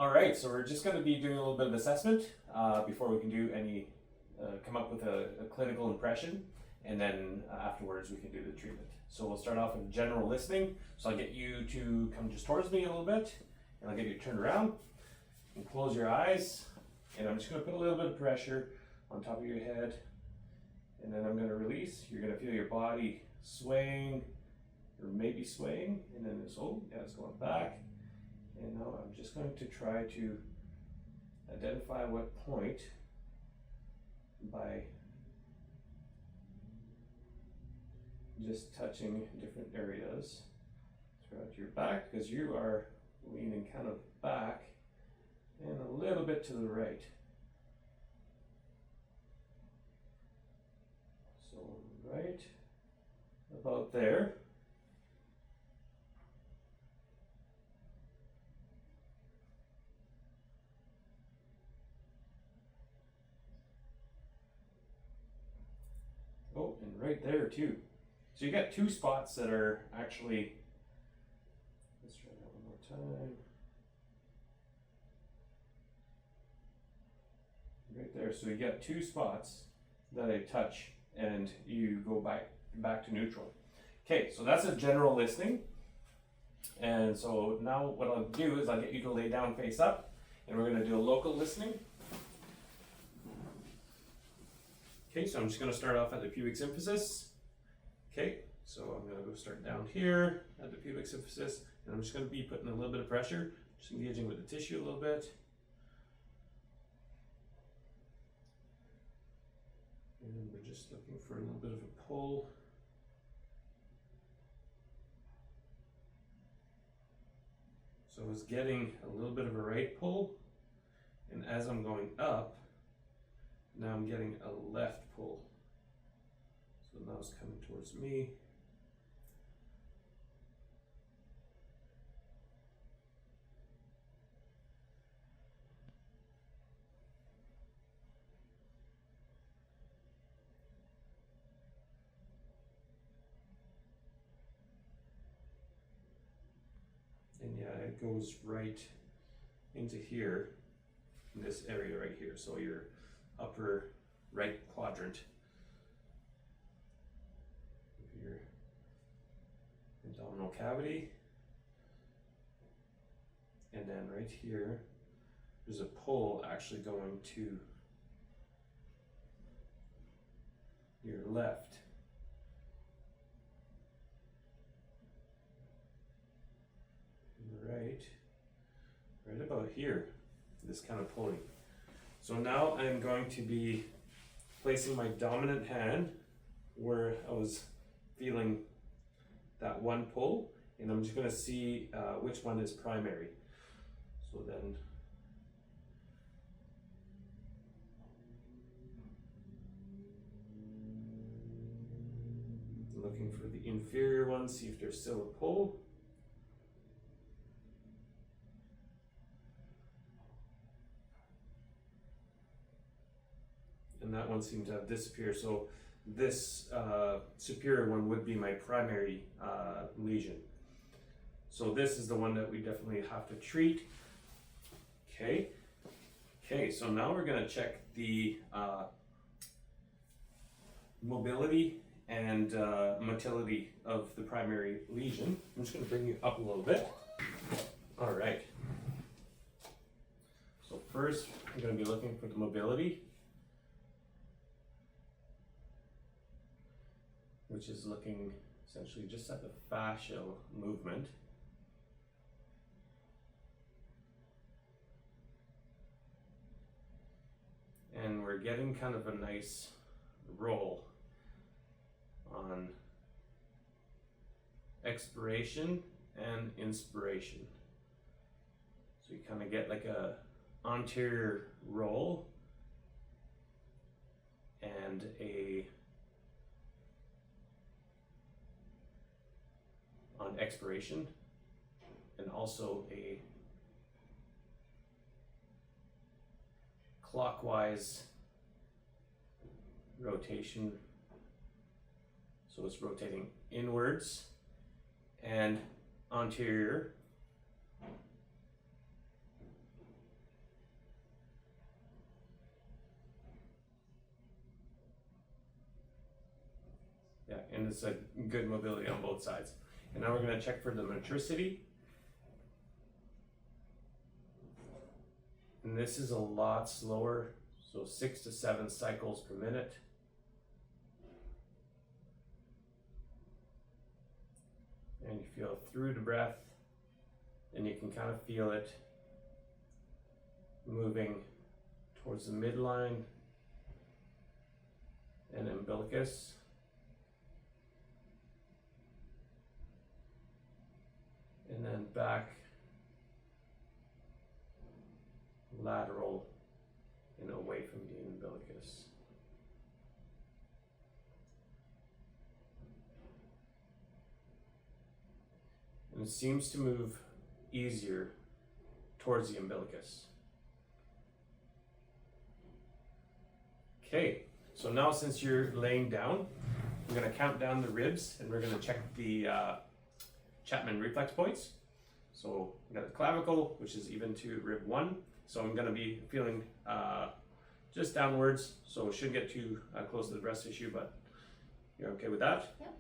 All right, so we're just going to be doing a little bit of assessment before we can do any, come up with a clinical impression, and then afterwards we can do the treatment. So we'll start off with general listening. So I'll get you to come just towards me a little bit, and I'll get you to turn around and close your eyes. And I'm just going to put a little bit of pressure on top of your head, and then I'm going to release. You're going to feel your body swaying, or maybe swaying, and then it's it's going back. And now I'm just going to try to identify what point by just touching different areas throughout your back, because you are leaning kind of back and a little bit to the right. So right about there. Oh, and right there too. So you got two spots that are actually, let's try that one more time. Right there, so you got two spots that I touch and you go back to neutral. Okay, so that's a general listening. And so now what I'll do is I'll get you to lay down face up, and we're gonna do a local listening. Okay, so I'm just going to start off at the pubic symphysis. Okay, so I'm going to go start down here at the pubic symphysis, and I'm just going to be putting a little bit of pressure, just engaging with the tissue a little bit. And we're just looking for a little bit of a pull. So I was getting a little bit of a right pull, and as I'm going up, now I'm getting a left pull. So now it's coming towards me. And yeah, it goes right into here, in this area right here. So your upper right quadrant of your abdominal cavity. And then right here, there's a pull actually going to your left. Right about here, this kind of pulling. So now I'm going to be placing my dominant hand where I was feeling that one pull, and I'm just going to see which one is primary. So then looking for the inferior one, see if there's still a pull. And that one seemed to have disappeared. So this superior one would be my primary lesion. So this is the one that we definitely have to treat. Okay. Okay, so now we're going to check the mobility and motility of the primary lesion. I'm just going to bring you up a little bit. All right. So first, I'm going to be looking for the mobility, which is looking essentially just at the fascial movement. And we're getting kind of a nice roll on expiration and inspiration. So you kind of get like a anterior roll and a on expiration, and also a clockwise rotation. So it's rotating inwards and anterior and it's a good mobility on both sides. And now we're going to check for the metricity. And this is a lot slower, so 6 to 7 cycles per minute. And you feel through the breath, and you can kind of feel it moving towards the midline and umbilicus. And then back lateral and away from the umbilicus. And it seems to move easier towards the umbilicus. Okay, so now since you're laying down, I'm going to count down the ribs and we're going to check the Chapman reflex points. So we got the clavicle, which is even to rib 1. So I'm going to be feeling just downwards, so it shouldn't get too close to the breast tissue, but you're okay with that? Yep.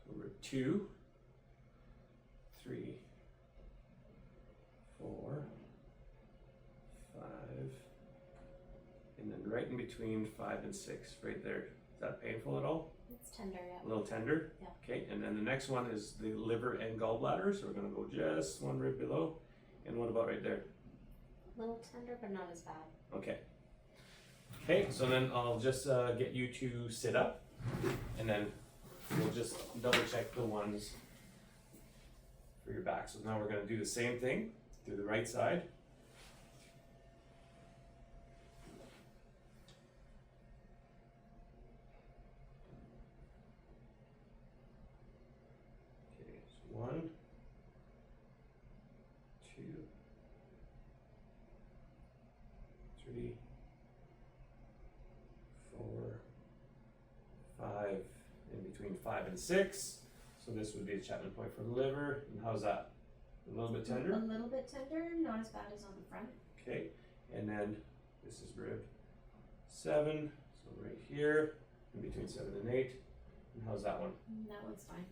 So rib 2, 3, 4, 5, and then right in between 5 and 6, right there. Is that painful at all? It's tender, yeah. A little tender? Yeah. Okay, and then the next one is the liver and gallbladder, so we're going to go just one rib below. And what about right there? A little tender, but not as bad. Okay. Okay, so then I'll just get you to sit up, and then we'll just double check the ones for your back. So now we're going to do the same thing through the right side. Okay, so 1, 2, 3, 4, 5, in between 5 and 6. So this would be a Chapman point for the liver. And how's that? A little bit tender? A little bit tender, not as bad as on the front. Okay, and then this is rib 7, so right here, in between 7 and 8. And how's that one? That one's fine.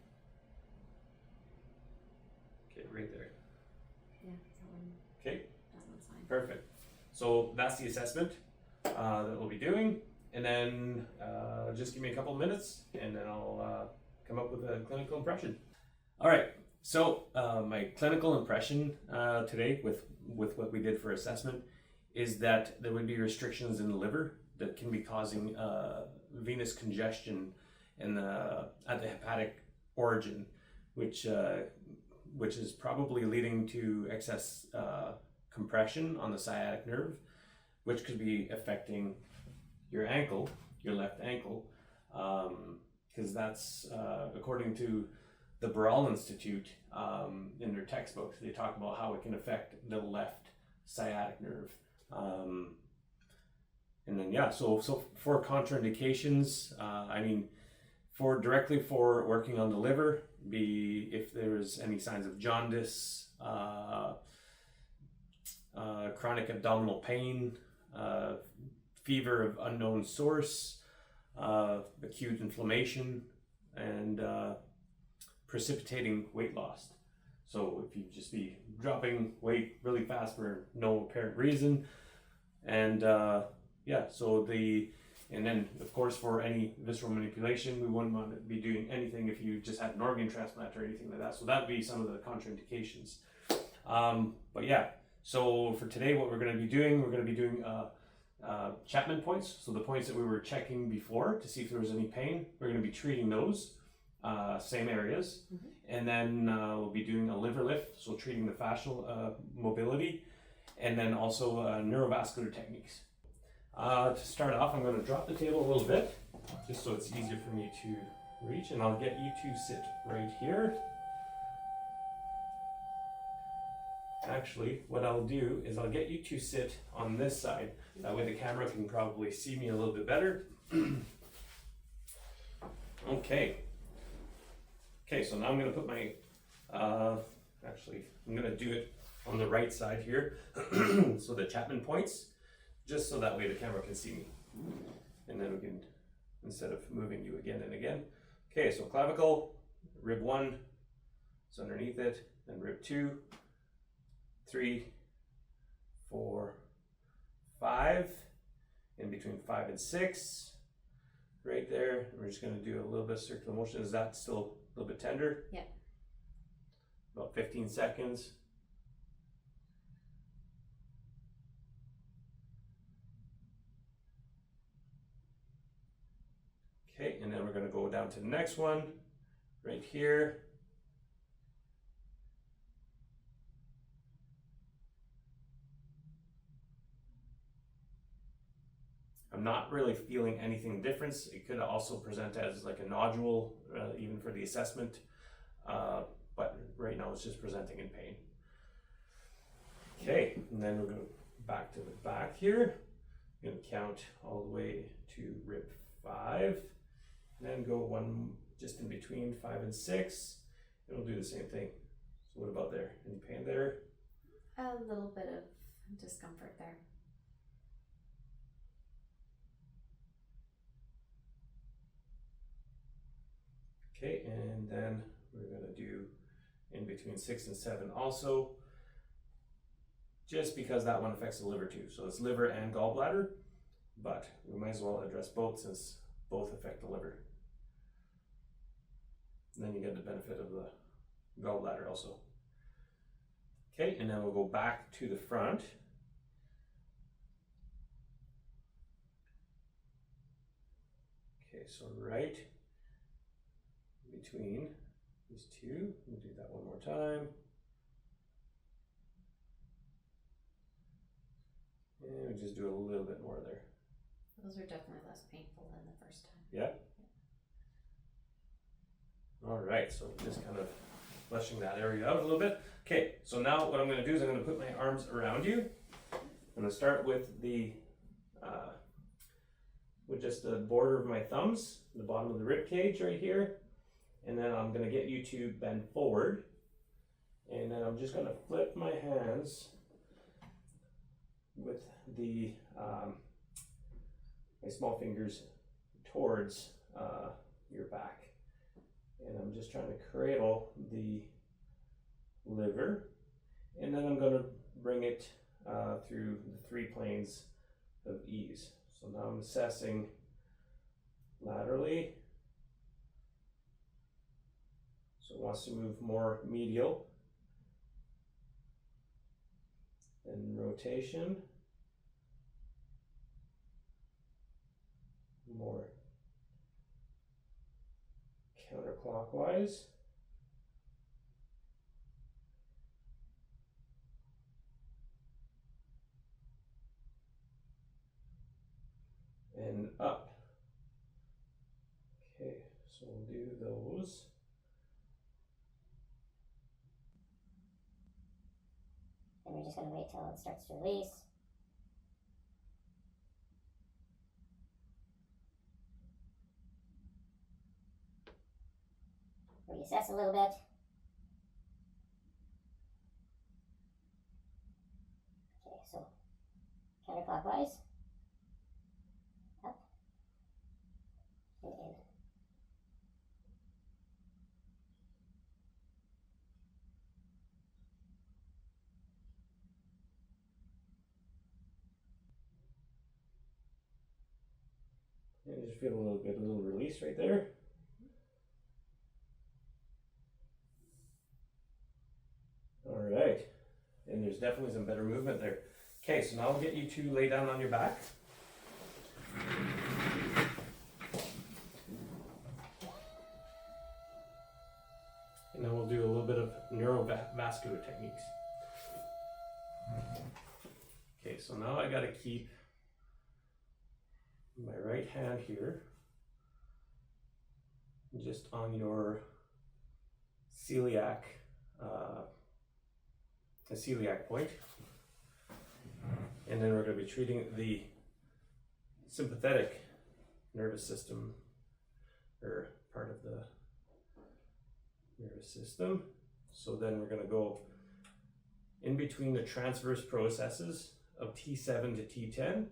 Okay, right there. Yeah, Okay, that one's fine. perfect. So that's the assessment that we'll be doing. And then just give me a couple of minutes and then I'll come up with a clinical impression. All right, so my clinical impression today with what we did for assessment is that there would be restrictions in the liver that can be causing venous congestion in at the hepatic origin, which is probably leading to excess compression on the sciatic nerve, which could be affecting your ankle, your left ankle, because that's according to the Barral Institute in their textbooks, they talk about how it can affect the left sciatic nerve. And then yeah, so for contraindications, I mean, directly for working on the liver, be if there's any signs of jaundice, chronic abdominal pain, fever of unknown source, acute inflammation, and precipitating weight loss. So if you just be dropping weight really fast for no apparent reason, and yeah, so and then of course for any visceral manipulation, we wouldn't want to be doing anything if you just had an organ transplant or anything like that. So that would be some of the contraindications. But yeah, so for today, what we're going to be doing, Chapman points. So the points that we were checking before to see if there was any pain, we're going to be treating those same areas. Mm-hmm. And then we'll be doing a liver lift, so treating the fascial mobility, and then also neurovascular techniques. To start off, I'm going to drop the table a little bit, just so it's easier for me to reach, and I'll get you to sit right here. Actually, what I'll do is I'll get you to sit on this side. That way the camera can probably see me a little bit better. Okay. Okay, so now I'm going to put my, actually, I'm going to do it on the right side here. So the Chapman points, just so that way the camera can see me. And then instead of moving you again and again. Okay, so clavicle, rib 1 is underneath it, then rib 2, 3, 4, 5, in between 5 and 6, right there. We're just going to do a little bit of circular motion. Is that still a little bit tender? Yeah. About 15 seconds. Okay, and then we're going to go down to the next one, right here. I'm not really feeling anything difference. It could also present as like a nodule, even for the assessment, but right now it's just presenting in pain. Okay, and then we're going back to the back here. I'm going to count all the way to rib 5, and then go one just in between 5 and 6. It'll do the same thing. So what about there? Any pain there? A little bit of discomfort there. Okay, and then we're going to do in between 6 and 7 also, just because that one affects the liver too. So it's liver and gallbladder, but we might as well address both since both affect the liver. And then you get the benefit of the gallbladder also. Okay, and then we'll go back to the front. Okay, so right between these two, we'll do that one more time. And we just do a little bit more there. Those are definitely less painful than the first time. Yeah. All right, so just kind of fleshing that area out a little bit. Okay, so now what I'm going to do is I'm going to put my arms around you. I'm going to start with just the border of my thumbs, the bottom of the rib cage right here, and then I'm going to get you to bend forward, and then I'm just going to flip my hands with the my small fingers towards your back. And I'm just trying to cradle the liver, and then I'm going to bring it through the 3 planes of ease. So now I'm assessing laterally. So it wants to move more medial. Then rotation. More counterclockwise. And up. Okay, so we'll do those. And we're just going to wait till it starts to release. Reassess a little bit. Okay, so counterclockwise. Up. And in. And just feel a little release right there. All right, and there's definitely some better movement there. Okay, so now I'll get you to lay down on your back. And then we'll do a little bit of neurovascular techniques. Okay, so now I gotta keep my right hand here just on your celiac point, and then we're going to be treating the sympathetic nervous system, or part of the nervous system. So then we're going to go in between the transverse processes of T7 to T10,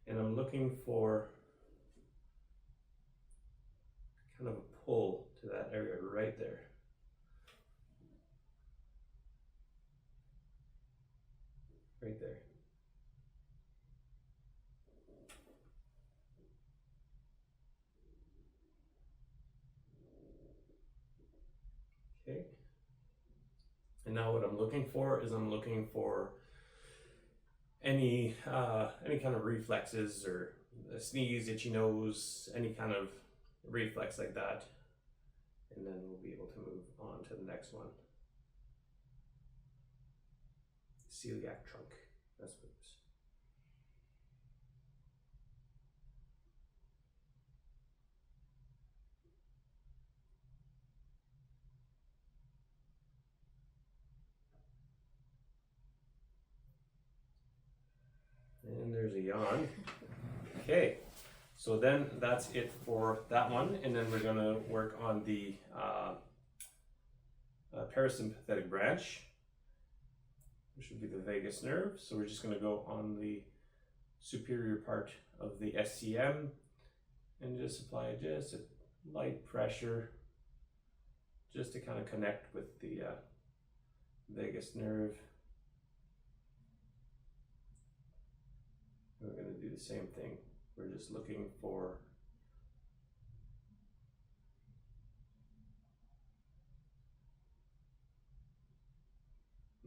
and I'm looking for kind of a pull to that area right there. Right there. Okay. And now what I'm looking for is I'm looking for any kind of reflexes or a sneeze, itchy nose, any kind of reflex like that. And then we'll be able to move on to the next one. Celiac trunk. That's what it is. And there's a yawn. Okay, so then that's it for that one, and then we're gonna work on the parasympathetic branch, which would be the vagus nerve. So we're just gonna go on the superior part of the SCM and just apply just a light pressure just to kind of connect with the vagus nerve. We're going to do the same thing. We're just looking for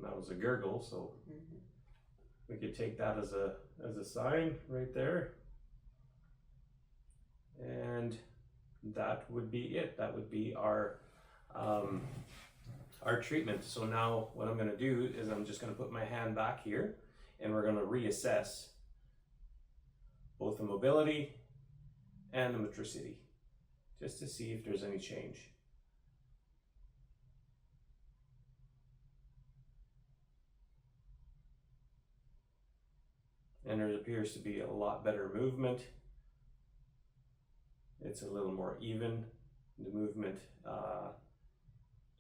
that was a gurgle, so we could take that as a sign right there. And that would be it. That would be our treatment. So now what I'm going to do is I'm just going to put my hand back here and we're going to reassess both the mobility and the motricity, just to see if there's any change. And there appears to be a lot better movement. It's a little more even, the movement,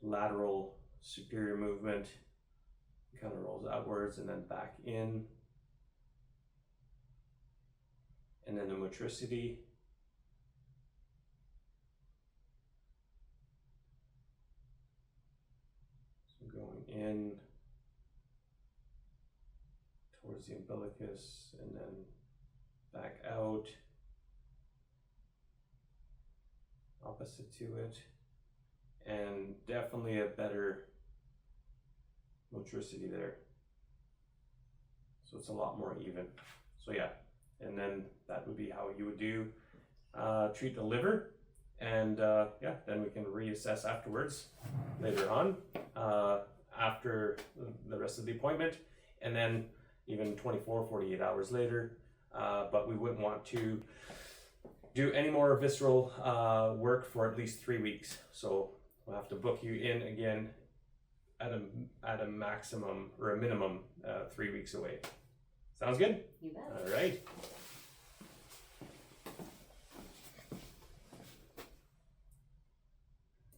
lateral superior movement kind of rolls outwards and then back in. And then the motricity. So going in towards the umbilicus and then back out, opposite to it, and definitely a better motricity there. So it's a lot more even. So yeah. And then that would be how you would do treat the liver, and yeah, then we can reassess afterwards later on after the rest of the appointment, and then even 48 hours later, but we wouldn't want to do any more visceral work for at least 3 weeks, so we'll have to book you in again at a maximum or a minimum 3 weeks away. Sounds good? You bet. All right.